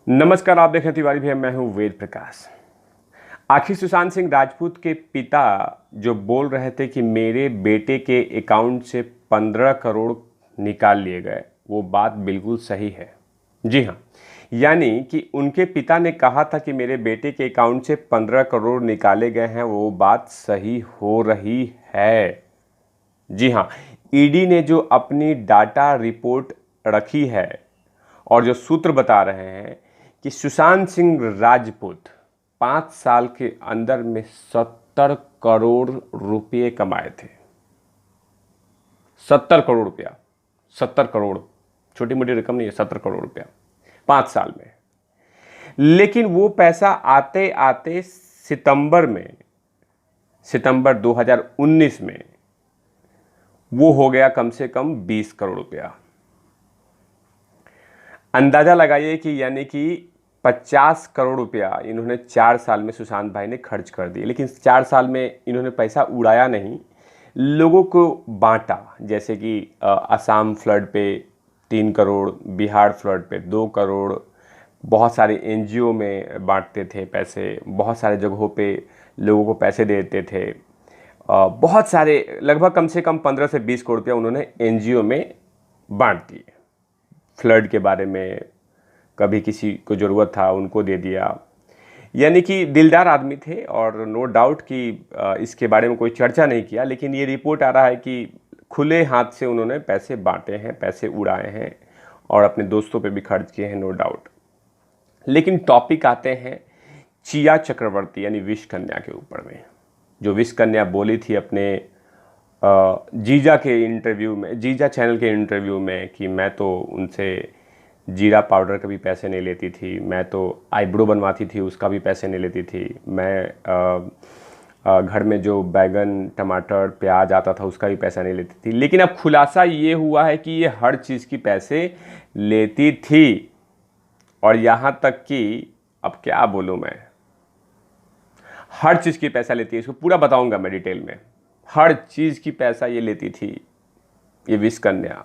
नमस्कार, आप देख रहे हैं तिवारी भैया, मैं हूं वेद प्रकाश। आखिर सुशांत सिंह राजपूत के पिता जो बोल रहे थे कि मेरे बेटे के अकाउंट से 15 करोड़ निकाल लिए गए, वो बात बिल्कुल सही है। जी हाँ, यानी कि उनके पिता ने कहा था कि मेरे बेटे के अकाउंट से 15 करोड़ निकाले गए हैं, वो बात सही हो रही है। जी हाँ, ईडी ने जो अपनी डाटा रिपोर्ट रखी है और जो सूत्र बता रहे हैं कि सुशांत सिंह राजपूत 5 साल के अंदर में 70 करोड़ रुपये कमाए थे। 70 करोड़ रुपया, 70 करोड़ छोटी मोटी रकम नहीं है। 70 करोड़ रुपया 5 साल में। लेकिन वो पैसा आते आते सितंबर 2019 में वो हो गया कम से कम 20 करोड़ रुपया। अंदाजा लगाइए कि यानी कि 50 करोड़ रुपया इन्होंने 4 साल में सुशांत भाई ने खर्च कर दिए। लेकिन 4 साल में इन्होंने पैसा उड़ाया नहीं, लोगों को बांटा। जैसे कि असम फ्लड पे 3 करोड़, बिहार फ्लड पे 2 करोड़, बहुत सारे एनजीओ में बांटते थे पैसे, बहुत सारे जगहों पे लोगों को पैसे देते थे। बहुत सारे, लगभग कम से कम 15 से 20 करोड़ रुपया उन्होंने एनजीओ में बांट दिए। फ्लड के बारे में कभी किसी को ज़रूरत था उनको दे दिया। यानी कि दिलदार आदमी थे और नो डाउट कि इसके बारे में कोई चर्चा नहीं किया। लेकिन ये रिपोर्ट आ रहा है कि खुले हाथ से उन्होंने पैसे बांटे हैं, पैसे उड़ाए हैं और अपने दोस्तों पे भी खर्च किए हैं, नो डाउट। लेकिन टॉपिक आते हैं चिया चक्रवर्ती यानी विश कन्या के ऊपर में। जो विश कन्या बोली थी अपने जीजा के इंटरव्यू में, जीजा चैनल के इंटरव्यू में, कि मैं तो उनसे जीरा पाउडर का भी पैसे नहीं लेती थी, मैं तो आईब्रो बनवाती थी उसका भी पैसे नहीं लेती थी, मैं घर में जो बैगन टमाटर प्याज आता था उसका भी पैसा नहीं लेती थी। लेकिन अब खुलासा ये हुआ है कि ये हर चीज़ की पैसे लेती थी। और यहाँ तक कि अब क्या बोलूँ मैं, हर चीज़ की पैसा लेती है। इसको पूरा बताऊंगा मैं डिटेल में। हर चीज़ की पैसा ये लेती थी, ये विश कन्या।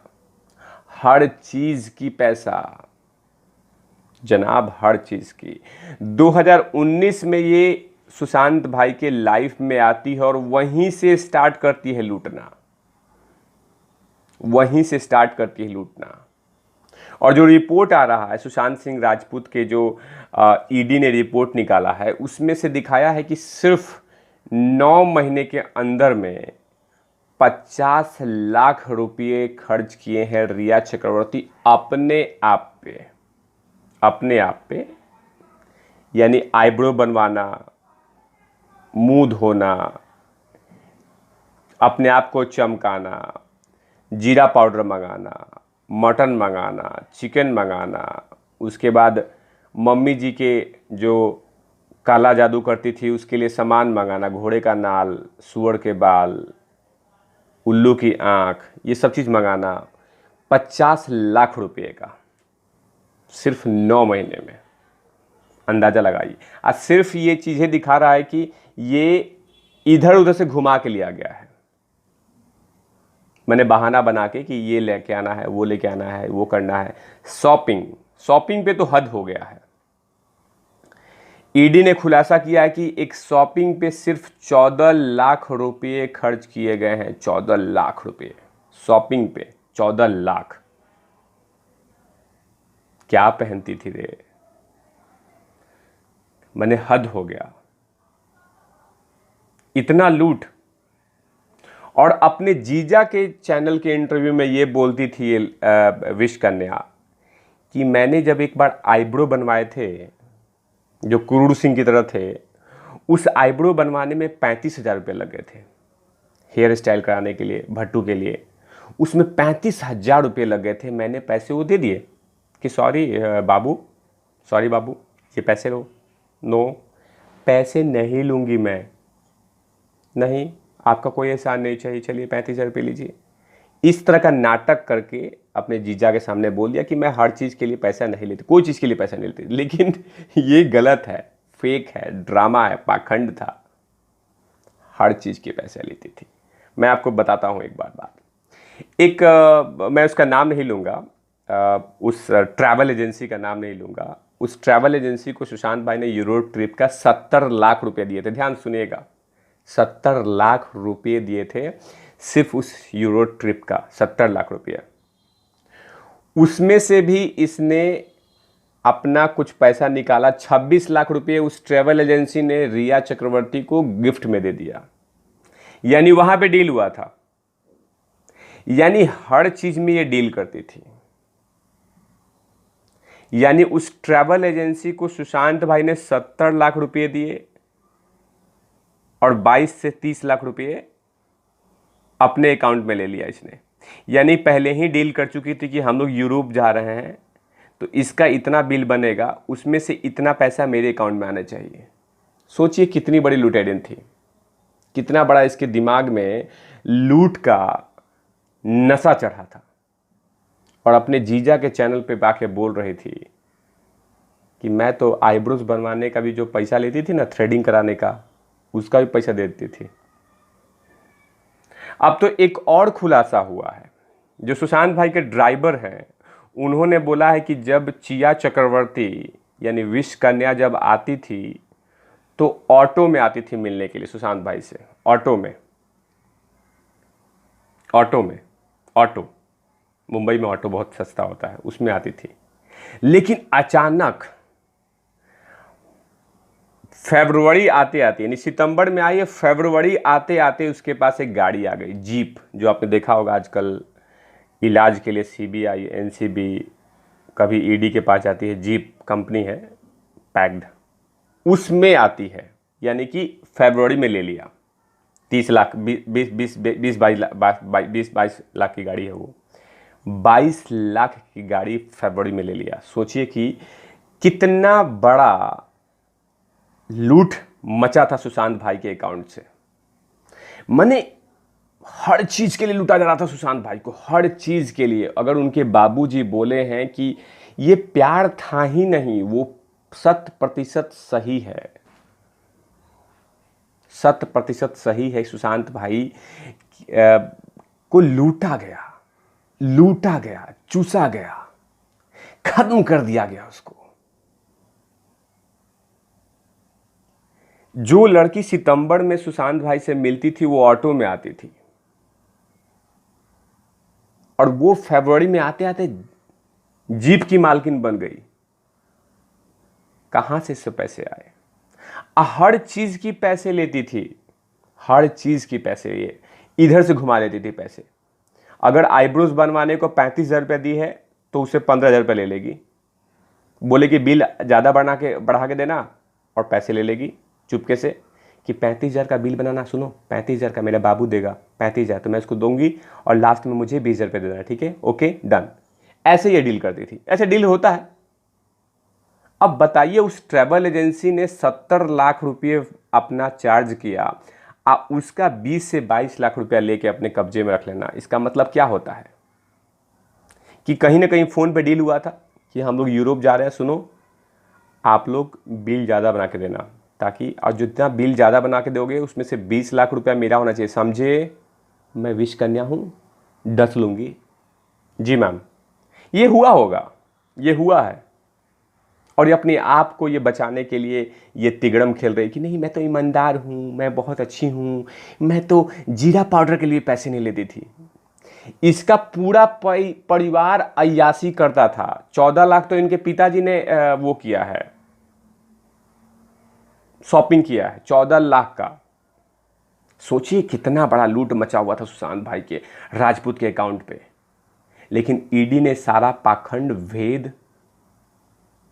हर चीज़ की पैसा जनाब, हर चीज़ की। 2019 में ये सुशांत भाई के लाइफ में आती है और वहीं से स्टार्ट करती है लूटना, वहीं से स्टार्ट करती है लूटना। और जो रिपोर्ट आ रहा है सुशांत सिंह राजपूत के, जो ईडी ने रिपोर्ट निकाला है, उसमें से दिखाया है कि सिर्फ 9 महीने के अंदर में 50 लाख रुपये खर्च किए हैं रिया चक्रवर्ती अपने आप पे। अपने आप पे यानी आईब्रो बनवाना, मुंह धोना, अपने आप को चमकाना, जीरा पाउडर मंगाना, मटन मंगाना, चिकन मंगाना, उसके बाद मम्मी जी के जो काला जादू करती थी उसके लिए सामान मंगाना, घोड़े का नाल, सूअर के बाल, उल्लू की आँख, ये सब चीज़ मंगाना। 50 लाख रुपये का सिर्फ 9 महीने में, अंदाज़ा लगाइए। आज सिर्फ ये चीज़ें दिखा रहा है कि ये इधर उधर से घुमा के लिया गया है। मैंने बहाना बना के कि ये लेके आना है, वो लेके आना है, वो करना है। शॉपिंग पे तो हद हो गया है। ईडी ने खुलासा किया है कि एक शॉपिंग पे सिर्फ 14 लाख रुपये खर्च किए गए हैं। 14 लाख रुपये शॉपिंग पे, 14 लाख। क्या पहनती थी रे, मैंने हद हो गया, इतना लूट। और अपने जीजा के चैनल के इंटरव्यू में ये बोलती थी विश कन्या कि मैंने जब एक बार आईब्रो बनवाए थे जो क्रूर सिंह की तरह थे, उस आईब्रो बनवाने में 35,000 रुपये लग गए थे। हेयर स्टाइल कराने के लिए, भट्टू के लिए, उसमें 35,000 रुपये लग गए थे। मैंने पैसे वो दे दिए कि सॉरी बाबू, ये पैसे लो। नो, पैसे नहीं लूँगी मैं, नहीं, आपका कोई एहसान नहीं चाहिए, चलिए 35,000 रुपये लीजिए। इस तरह का नाटक करके अपने जीजा के सामने बोल दिया कि मैं हर चीज़ के लिए पैसा नहीं लेती, कोई चीज़ के लिए पैसा नहीं लेती। लेकिन ये गलत है, फेक है, ड्रामा है, पाखंड था। हर चीज़ के पैसे लेती थी। मैं आपको बताता हूँ एक बात। मैं उसका नाम नहीं लूँगा, उस ट्रैवल एजेंसी का नाम नहीं लूँगा, उस ट्रैवल एजेंसी को सुशांत भाई ने यूरोप ट्रिप का 70 लाख रुपए दिए थे। ध्यान सुनिएगा, 70 लाख रुपए दिए थे सिर्फ उस यूरोप ट्रिप का, 70 लाख रुपया। उसमें से भी इसने अपना कुछ पैसा निकाला, 26 लाख रुपए उस ट्रैवल एजेंसी ने रिया चक्रवर्ती को गिफ्ट में दे दिया। यानी वहां पे डील हुआ था, यानी हर चीज में ये डील करती थी। यानी उस ट्रैवल एजेंसी को सुशांत भाई ने 70 लाख रुपए दिए और 22 से 30 लाख रुपए अपने अकाउंट में ले लिया इसने। यानी पहले ही डील कर चुकी थी कि हम लोग यूरोप जा रहे हैं तो इसका इतना बिल बनेगा, उसमें से इतना पैसा मेरे अकाउंट में आना चाहिए। सोचिए कितनी बड़ी लुटेरिन थी, कितना बड़ा इसके दिमाग में लूट का नशा चढ़ा था। और अपने जीजा के चैनल पे आके बोल रही थी कि मैं तो आईब्रोज बनवाने का भी जो पैसा लेती थी ना, थ्रेडिंग कराने का, उसका भी पैसा दे देती थी। अब तो एक और खुलासा हुआ है, जो सुशांत भाई के ड्राइवर हैं उन्होंने बोला है कि जब चिया चक्रवर्ती यानी विश कन्या जब आती थी तो ऑटो में आती थी मिलने के लिए सुशांत भाई से। ऑटो मुंबई में ऑटो बहुत सस्ता होता है, उसमें आती थी। लेकिन अचानक फरवरी आते आते, यानी सितंबर में आई है, फरवरी आते आते उसके पास एक गाड़ी आ गई, जीप, जो आपने देखा होगा आजकल इलाज के लिए सीबीआई, एनसीबी, कभी ईडी के पास जाती है, जीप कंपनी है पैक्ड, उसमें आती है। यानी कि फरवरी में ले लिया। 30 लाख 22 लाख की गाड़ी है वो, 22 लाख की गाड़ी फरवरी में ले लिया। सोचिए कि कितना बड़ा लूट मचा था सुशांत भाई के अकाउंट से। माने हर चीज के लिए लूटा जा रहा था सुशांत भाई को, हर चीज के लिए। अगर उनके बाबूजी बोले हैं कि ये प्यार था ही नहीं, वो 100% सही है, 100% सही है। सुशांत भाई को लूटा गया, चूसा गया, खत्म कर दिया गया उसको। जो लड़की सितंबर में सुशांत भाई से मिलती थी वो ऑटो में आती थी, और वो फरवरी में आते आते जीप की मालकिन बन गई। कहां से इससे पैसे आए? हर चीज की पैसे लेती थी, हर चीज की पैसे ये इधर से घुमा लेती थी पैसे। अगर आईब्रोज बनवाने को 35,000 रुपये दी है तो उससे 15,000 रुपये ले लेगी, बोले कि बिल ज़्यादा बढ़ा के देना, और पैसे ले लेगी चुपके से कि 35,000 का बिल बनाना, सुनो 35,000 का मेरा बाबू देगा, 35,000 तो मैं उसको दूंगी और लास्ट में मुझे 20,000 रुपये दे देना, ठीक है, ओके डन। ऐसे ये डील करती थी, ऐसे डील होता है। अब बताइए, उस ट्रैवल एजेंसी ने 70 लाख रुपये अपना चार्ज किया, उसका 20 से 22 लाख रुपया लेके अपने कब्जे में रख लेना। इसका मतलब क्या होता है कि कहीं ना कहीं फ़ोन पे डील हुआ था कि हम लोग यूरोप जा रहे हैं, सुनो आप लोग बिल ज़्यादा बना के देना, ताकि और जितना बिल ज़्यादा बना के दोगे उसमें से 20 लाख रुपया मेरा होना चाहिए, समझे। मैं विश कन्या हूँ, 10 लूँगी। जी मैम, ये हुआ होगा, ये हुआ है। और ये अपने आप को ये बचाने के लिए ये तिगड़म खेल रही कि नहीं मैं तो ईमानदार हूँ, मैं बहुत अच्छी हूँ, मैं तो जीरा पाउडर के लिए पैसे नहीं लेती थी। इसका पूरा परिवार अय्यासी करता था। 14 लाख तो इनके पिताजी ने वो किया है, शॉपिंग किया है 14 लाख का। सोचिए कितना बड़ा लूट मचा हुआ था सुशांत भाई के राजपूत के अकाउंट पे। लेकिन ईडी ने सारा पाखंड, भेद,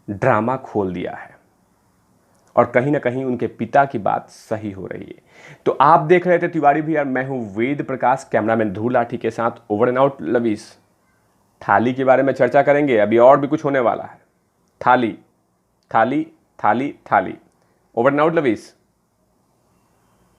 ड्रामा खोल दिया है, और कहीं ना कहीं उनके पिता की बात सही हो रही है। तो आप देख रहे थे तिवारी भैया, मैं हूं वेद प्रकाश, कैमरामैन ध्रुव लाठी के साथ। ओवर एंड आउट लवीज। थाली के बारे में चर्चा करेंगे, अभी और भी कुछ होने वाला है। थाली थाली थाली थाली। Over and out lovies.